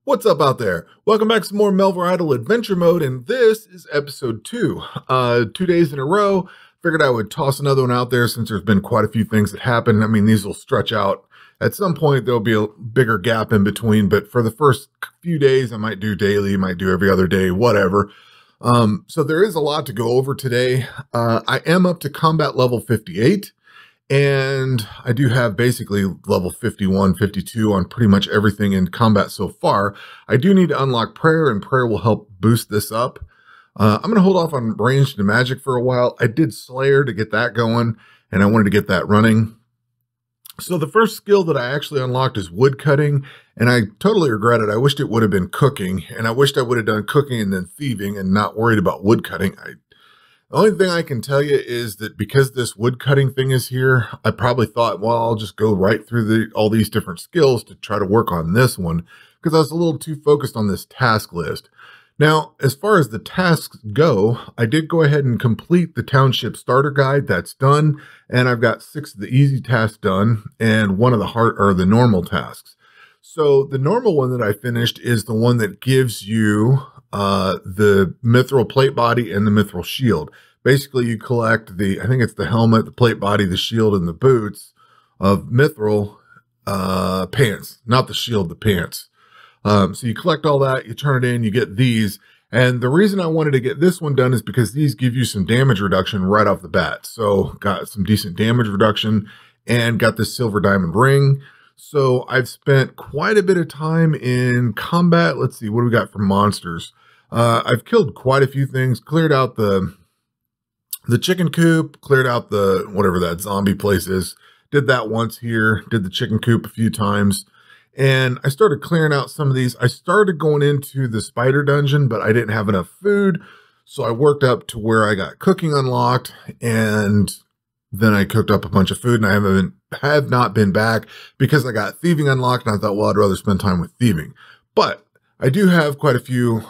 What's up out there? Welcome back to some more Melvor Idle Adventure mode, and this is episode 2. 2 days in a row. Figured I would toss another one out there since there's been quite a few things that happen. I mean, these will stretch out. At some point, there'll be a bigger gap in between, but for the first few days, I might do daily, might do every other day, whatever. So there is a lot to go over today. I am up to combat level 58. And I do have basically level 51, 52 on pretty much everything in combat so far. I do need to unlock prayer, and prayer will help boost this up. I'm going to hold off on ranged and magic for a while. I did Slayer to get that going, and I wanted to get that running. So the first skill that I actually unlocked is wood cutting, and I totally regret it. I wished it would have been cooking, and I wished I would have done cooking and then thieving and not worried about wood cutting. The only thing I can tell you is that because this wood cutting thing is here, I probably thought, well, I'll just go right through all these different skills to try to work on this one because I was a little too focused on this task list. Now, as far as the tasks go, I did go ahead and complete the Township starter guide. That's done, and I've got 6 of the easy tasks done and 1 of the normal tasks. So the normal one that I finished is the one that gives you the mithril plate body and the mithril shield. Basically, you collect I think it's the helmet, the plate body, the shield, and the boots of mithril pants, not the shield, the pants. So you collect all that, you turn it in, you get these. And the reason I wanted to get this one done is because these give you some damage reduction right off the bat. So got some decent damage reduction and got this silver diamond ring. So I've spent quite a bit of time in combat. Let's see, what do we got for monsters? I've killed quite a few things, cleared out the chicken coop, cleared out the, whatever that zombie place is. Did that once here, did the chicken coop a few times. And I started clearing out some of these. I started going into the spider dungeon, but I didn't have enough food. So I worked up to where I got cooking unlocked, and then I cooked up a bunch of food, and I have not been back because I got thieving unlocked, and I thought, well, I'd rather spend time with thieving. But I do have quite a few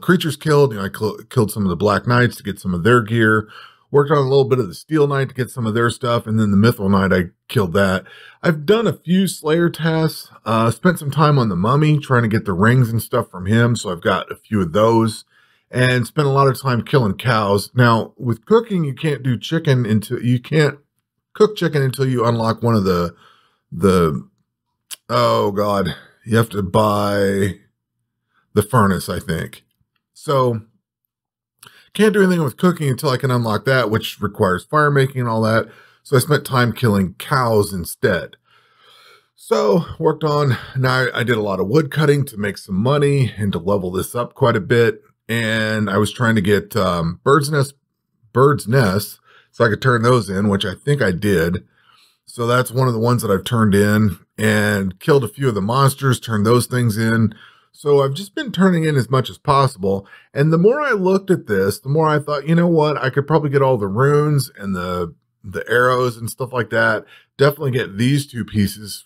creatures killed. You know, I killed some of the Black Knights to get some of their gear. Worked on a little bit of the Steel Knight to get some of their stuff, and then the Mithril Knight, I killed that. I've done a few Slayer tasks, spent some time on the Mummy, trying to get the rings and stuff from him, so I've got a few of those, and spent a lot of time killing cows. Now, with cooking, you can't do chicken you can't cook chicken until you unlock one of oh God, you have to buy the furnace, I think. So can't do anything with cooking until I can unlock that, which requires fire making and all that. So I spent time killing cows instead. So worked on, now I did a lot of wood cutting to make some money and to level this up quite a bit. And I was trying to get bird's nests so I could turn those in, which I think I did. So that's one of the ones that I've turned in, and killed a few of the monsters, turned those things in. So I've just been turning in as much as possible. And the more I looked at this, the more I thought, you know what, I could probably get all the runes and the arrows and stuff like that. Definitely get these 2 pieces.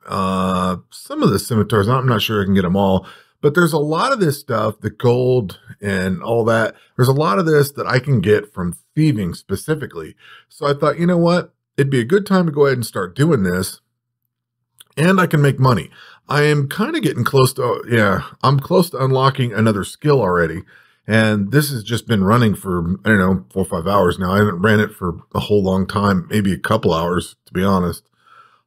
Some of the scimitars, I'm not sure I can get them all, but there's a lot of this stuff, the gold and all that. There's a lot of this that I can get from thieving specifically. So I thought, you know what, it'd be a good time to go ahead and start doing this, and I can make money. I am kind of getting close to, I'm close to unlocking another skill already. And this has just been running for, I don't know, 4 or 5 hours now. I haven't ran it for a whole long time, maybe a couple hours, to be honest.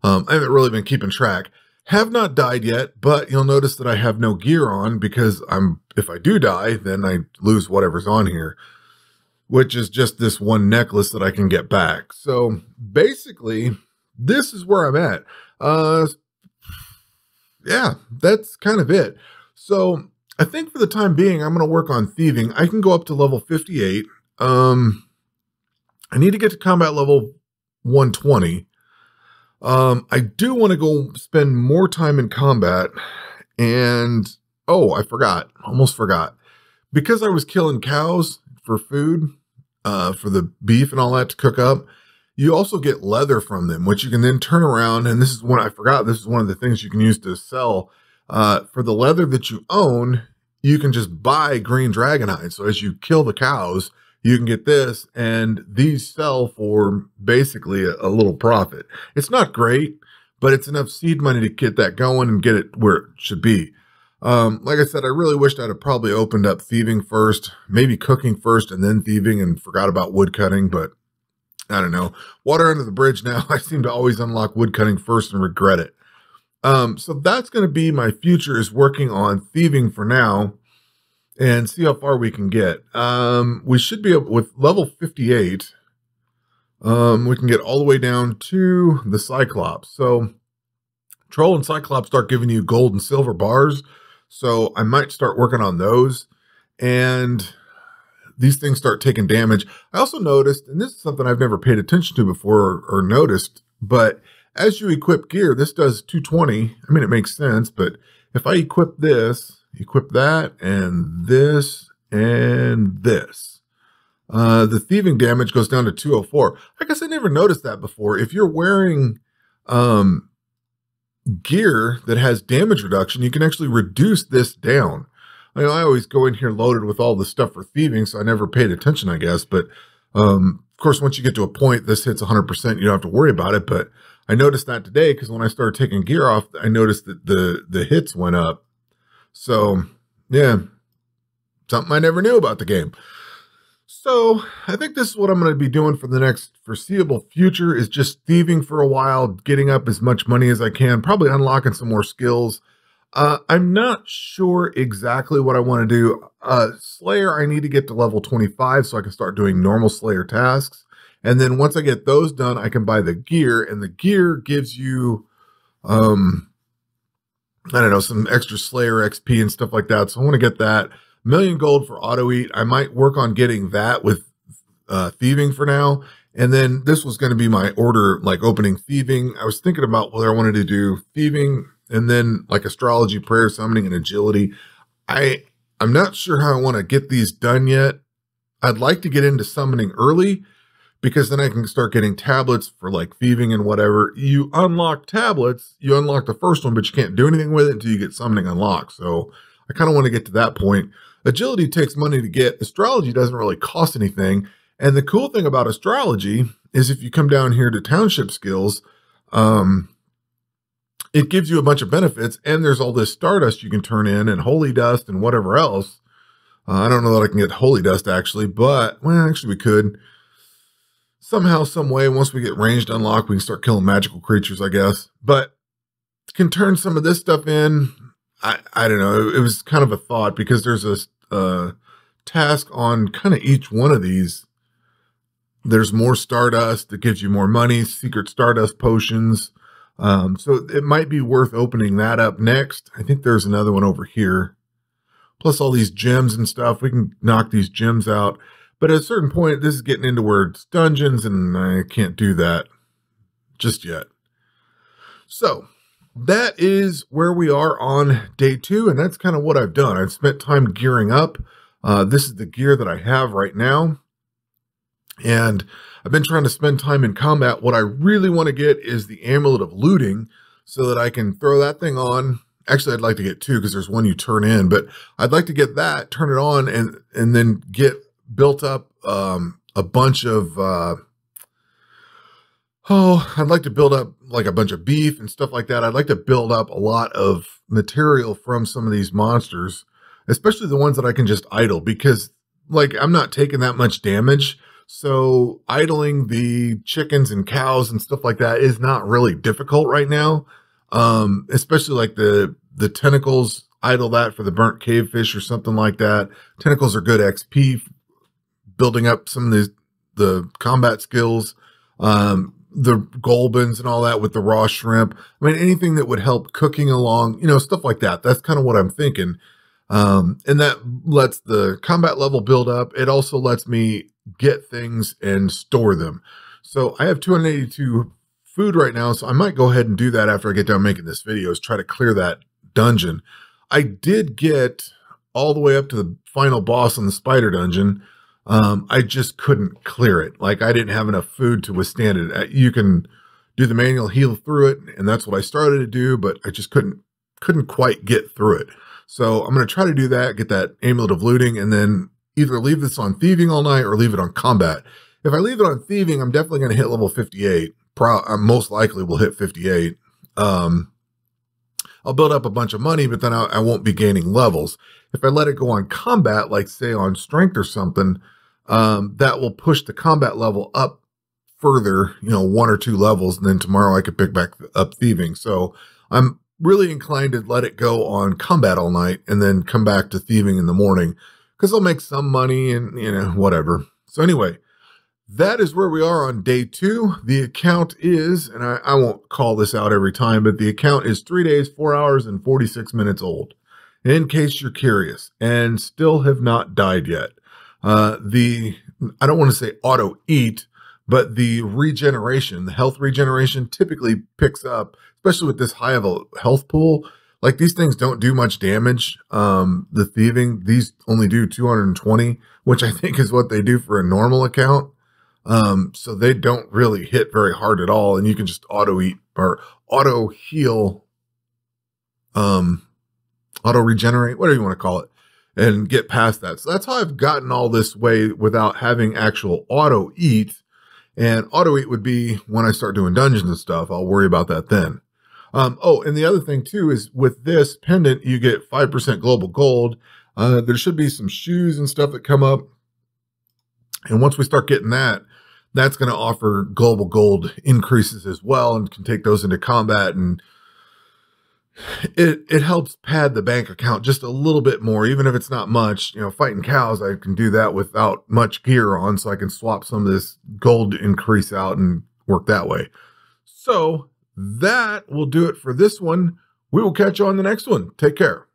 I haven't really been keeping track. Have not died yet, but you'll notice that I have no gear on because if I do die, then I lose whatever's on here, which is just this one necklace that I can get back. So basically, this is where I'm at. Yeah, that's kind of it. So I think for the time being, I'm going to work on thieving. I can go up to level 58. I need to get to combat level 120. I do want to go spend more time in combat. And, oh, I forgot. Almost forgot. Because I was killing cows for food, for the beef and all that to cook up, you also get leather from them, which you can then turn around. And this is one I forgot. This is one of the things you can use to sell. For the leather that you own, you can just buy green dragonhide. So as you kill the cows, you can get this, and these sell for basically a little profit. It's not great, but it's enough seed money to get that going and get it where it should be. Like I said, I really wished I'd have probably opened up thieving first, maybe cooking first and then thieving, and forgot about wood cutting, but I don't know. Water under the bridge now. I seem to always unlock wood cutting first and regret it. So that's going to be my future, is working on thieving for now and see how far we can get. We should be able, with level 58, we can get all the way down to the Cyclops. So Troll and Cyclops start giving you gold and silver bars. So I might start working on those. And these things start taking damage. I also noticed, and this is something I've never paid attention to before or noticed, but as you equip gear, this does 220. I mean, it makes sense, but if I equip this, equip that, and this, and this, the thieving damage goes down to 204. I guess I never noticed that before. If you're wearing gear that has damage reduction, you can actually reduce this down. I always go in here loaded with all the stuff for thieving, so I never paid attention, I guess. But, of course, once you get to a point, this hits 100%, you don't have to worry about it. But I noticed that today, because when I started taking gear off, I noticed that the hits went up. So, yeah, something I never knew about the game. So I think this is what I'm going to be doing for the next foreseeable future, is just thieving for a while, getting up as much money as I can, probably unlocking some more skills. I'm not sure exactly what I want to do. Slayer, I need to get to level 25 so I can start doing normal Slayer tasks. And then once I get those done, I can buy the gear, and the gear gives you, I don't know, some extra Slayer XP and stuff like that. So I want to get that. 1,000,000 gold for auto eat. I might work on getting that with thieving for now. And then this was going to be my order, like opening thieving. I was thinking about whether I wanted to do thieving and then like astrology, prayer, summoning, and agility. I'm not sure how I want to get these done yet. I'd like to get into summoning early, because then I can start getting tablets for like thieving and whatever. You unlock tablets, you unlock the first one, but you can't do anything with it until you get summoning unlocked. So I kind of want to get to that point. Agility takes money to get. Astrology doesn't really cost anything. And the cool thing about astrology is if you come down here to Township skills, it gives you a bunch of benefits, and there's all this stardust you can turn in, and holy dust and whatever else. I don't know that I can get holy dust actually, but well, actually we could. Somehow, some way, once we get ranged unlocked, we can start killing magical creatures, I guess. But can turn some of this stuff in. I don't know. It was kind of a thought, because there's a task on kind of each one of these. There's more stardust that gives you more money, secret stardust potions. So it might be worth opening that up next. I think there's another one over here. Plus all these gems and stuff. We can knock these gems out. But at a certain point, this is getting into where it's dungeons, and I can't do that just yet. So that is where we are on day 2, and that's kind of what I've done. I've spent time gearing up. This is the gear that I have right now. And I've been trying to spend time in combat. What I really want to get is the Amulet of Looting, so that I can throw that thing on. Actually, I'd like to get 2, because there's one you turn in, but I'd like to get that, turn it on, and then get built up a bunch of, I'd like to build up like a bunch of beef and stuff like that. I'd like to build up a lot of material from some of these monsters, especially the ones that I can just idle, because like I'm not taking that much damage. So idling the chickens and cows and stuff like that is not really difficult right now. Especially like the tentacles, idle that for the burnt cavefish or something like that. Tentacles are good XP, building up some of the combat skills, the golbins and all that with the raw shrimp. I mean, anything that would help cooking along, stuff like that. That's kind of what I'm thinking. And that lets the combat level build up. It also lets me get things and store them. So I have 282 food right now, so I might go ahead and do that after I get done making this video, is try to clear that dungeon. I did get all the way up to the final boss in the spider dungeon. I just couldn't clear it. Like I didn't have enough food to withstand it. You can do the manual heal through it, and that's what I started to do, but I just couldn't quite get through it. So I'm going to try to do that, get that Amulet of Looting, and then either leave this on thieving all night or leave it on combat. If I leave it on thieving, I'm definitely going to hit level 58. Most likely will hit 58. I'll build up a bunch of money, but then I won't be gaining levels. If I let it go on combat, like say on strength or something, that will push the combat level up further, 1 or 2 levels. And then tomorrow I could pick back up thieving. So I'm really inclined to let it go on combat all night and then come back to thieving in the morning because I'll make some money and, whatever. So anyway, that is where we are on day 2. The account is, and I won't call this out every time, but the account is 3 days, 4 hours, and 46 minutes old, in case you're curious, and still have not died yet. I don't want to say auto eat, but the regeneration, the health regeneration typically picks up, especially with this high of a health pool. Like these things don't do much damage. The thieving, these only do 220, which I think is what they do for a normal account. So they don't really hit very hard at all. And you can just auto eat or auto heal, auto regenerate, whatever you want to call it, and get past that. So that's how I've gotten all this way without having actual auto eat. And auto eat would be when I start doing dungeons and stuff. I'll worry about that then. Oh, and the other thing too is with this pendant, you get 5% global gold. There should be some shoes and stuff that come up. And once we start getting that, that's going to offer global gold increases as well and can take those into combat. And it helps pad the bank account just a little bit more, even if it's not much. Fighting cows, I can do that without much gear on, so I can swap some of this gold increase out and work that way. So that will do it for this one. We will catch you on the next one. Take care.